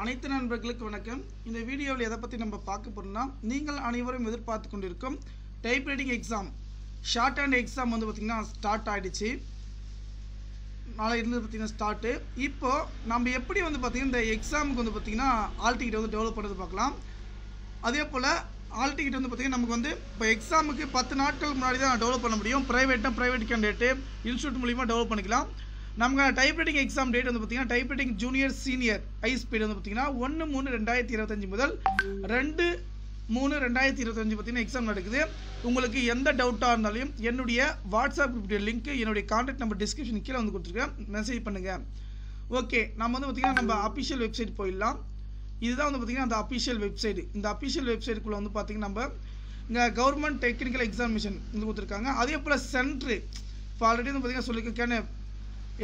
அனைத்து நண்பர்களுக்கு வணக்கம். இந்த வீடியோவில் எதை பற்றி நம்ம பார்க்க போறோம்னா, நீங்கள் அனைவரும் எதிர்பார்த்து கொண்டிருக்கும் typewriting exam short hand exam வந்து பார்த்திங்கன்னா ஸ்டார்ட் ஆகிடுச்சு. நாளை இருந்து பார்த்திங்கன்னா ஸ்டார்ட்டு. இப்போது நம்ம எப்படி வந்து பார்த்திங்கன்னா இந்த எக்ஸாமுக்கு வந்து பார்த்திங்கன்னா ஆல் டிக்கெட் வந்து டெவலப் பண்ணுறது பார்க்கலாம். அதே போல் ஆல் டிக்கெட் வந்து பார்த்திங்கன்னா நமக்கு வந்து இப்போ எக்ஸாமுக்கு 10 நாட்கள் முன்னாடி தான் டெவலப் பண்ண முடியும். ப்ரைவேட் கேண்டிடேட்டு இன்ஸ்டியூட் மூலிமா டெவலப் பண்ணிக்கலாம். நமக்கு டைப்ரைட்டிங் எக்ஸாம் டேட் வந்து பார்த்திங்கன்னா typewriting junior senior high speed வந்து பார்த்திங்கன்னா 1/3/2025 முதல் 2/3/2025 பார்த்திங்கன்னா எக்ஸாம் நடக்குது. உங்களுக்கு எந்த டவுட்டாக இருந்தாலும் என்னுடைய வாட்ஸ்அப் குரூப் லிங்க் என்னுடைய கான்டாக்ட் நம்பர் டிஸ்கிரிப்ஷன் கீழே வந்து கொடுத்துருக்கேன், மெசேஜ் பண்ணுங்கள். ஓகே, நம்ம வந்து பார்த்திங்கன்னா நம்ம அஃபிஷியல் வெப்சைட் போயிடலாம். இதுதான் வந்து பார்த்திங்கன்னா அந்த அஃபிஷியல் வெப்சைட். இந்த அஃபிஷியல் வெப்சைட்டுக்குள்ளே வந்து பார்த்திங்கன்னா நம்ம இங்கே கவர்மெண்ட் டெக்னிக்கல் எக்ஸாமினேஷன் வந்து கொடுத்துருக்காங்க. அதே போல் சென்ட்ரு இப்போ ஆல்ரெடி வந்து பார்த்திங்கன்னா சொல்லியிருக்கேன்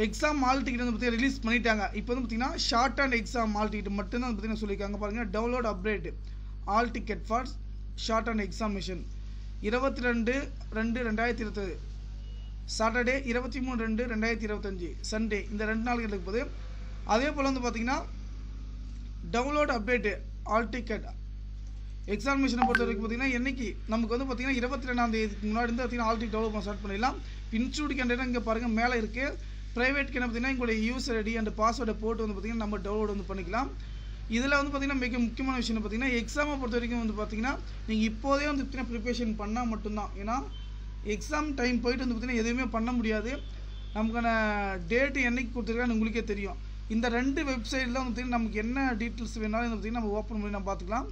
எக்ஸாம் ஆல் டிக்கெட் வந்து பார்த்திங்கன்னா ரிலீஸ் பண்ணிட்டாங்க. இப்போ வந்து பார்த்திங்கன்னா short and exam all ticket மட்டும்தான் வந்து பார்த்திங்கன்னா சொல்லியிருக்காங்க. பாருங்கள், download update all ticket for short and examination 22/2/2020 Saturday, 23/2/2025 Sunday, இந்த 2 நாள் இருக்குது. அதே போல் வந்து பார்த்திங்கன்னா டவுன்லோட் அப்டேட்டு ஆல் டிக்கெட் எக்ஸாமினேஷனை பொறுத்த வரைக்கும் பார்த்திங்கன்னா என்றைக்கு நமக்கு வந்து பார்த்திங்கன்னா 22ஆம் தேதிக்கு முன்னாடி இருந்து பார்த்திங்கன்னா ஆல் டிக்கெட் டெவலப் ஸ்டார்ட் பண்ணிடலாம். இன்ஸ்டியூட் கேண்டிடேட் இங்கே பாருங்கள் மேலே இருக்குது. ப்ரைவேட் கேண்டிடேட் பார்த்திங்கன்னா எங்களுடைய யூசர் ஐடி அண்ட் பாஸ்வேர்டை போட்டு வந்து பார்த்திங்கன்னா நம்ம டவுன்லோட் வந்து பண்ணிக்கலாம். இதில் வந்து பார்த்திங்கன்னா மிக முக்கியமான விஷயம் பார்த்திங்கன்னா எக்ஸாமை பொறுத்த வரைக்கும் வந்து பார்த்திங்கன்னா நீங்கள் இப்போதே வந்து பார்த்திங்கன்னா ப்ரிப்பரேஷன் பண்ணால் மட்டும்தான். ஏன்னா எக்ஸாம் டைம் போயிட்டு வந்து பார்த்திங்கன்னா எதுவுமே பண்ண முடியாது. நமக்கான டேட்டு என்றைக்கு கொடுத்துருக்கான்னு உங்களுக்கே தெரியும். இந்த 2 வெப்சைட்டில் வந்து பார்த்திங்கன்னா நமக்கு என்ன டீட்டெயில்ஸ் வேணாலும் வந்து பார்த்திங்கன்னா நம்ம ஓப்பன் பண்ணி நம்ம பார்த்துக்கலாம்.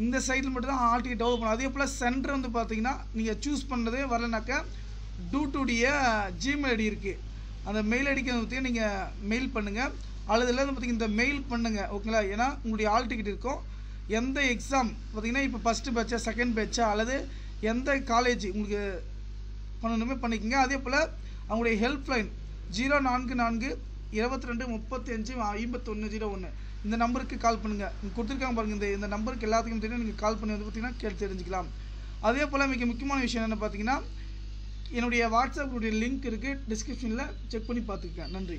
இந்த சைட்டில் மட்டும் தான் ஆல் டிக்கெட் டெவலப் பண்ணணும். அதே போல் சென்டர் வந்து பார்த்திங்கன்னா நீங்கள் சூஸ் பண்ணுறதே வரலனாக்கா டூடைய ஜிமெயில் ஐடி இருக்குது. அந்த மெயில் ஐடிக்கு வந்து பார்த்திங்கன்னா நீங்கள் மெயில் பண்ணுங்கள். அல்லது இல்லை வந்து பார்த்திங்கன்னா இந்த மெயில் பண்ணுங்கள், ஓகேங்களா? ஏன்னா உங்களுடைய ஆல் டிக்கெட் இருக்கும். எந்த எக்ஸாம் பார்த்திங்கன்னா இப்போ ஃபஸ்ட்டு பேட்சா செகண்ட் பேட்சா அல்லது எந்த காலேஜ் உங்களுக்கு பண்ணணுமே பண்ணிக்கோங்க. அதே போல் அவங்களுடைய ஹெல்ப்லைன் 04922355101 இந்த நம்பருக்கு கால் பண்ணுங்கள். கொடுத்துருக்காங்க பாருங்கள், இந்த நம்பருக்கு எல்லாத்துக்கும் தெரியும். நீங்கள் கால் பண்ணி வந்து பார்த்திங்கன்னா கேட்டு தெரிஞ்சுக்கலாம். அதே போல் மிக முக்கியமான விஷயம் என்ன பார்த்தீங்கன்னா என்னுடைய வாட்ஸ்அப் லிங்க் இருக்குது டிஸ்கிரிப்ஷனில், செக் பண்ணி பார்த்துக்கங்க. நன்றி.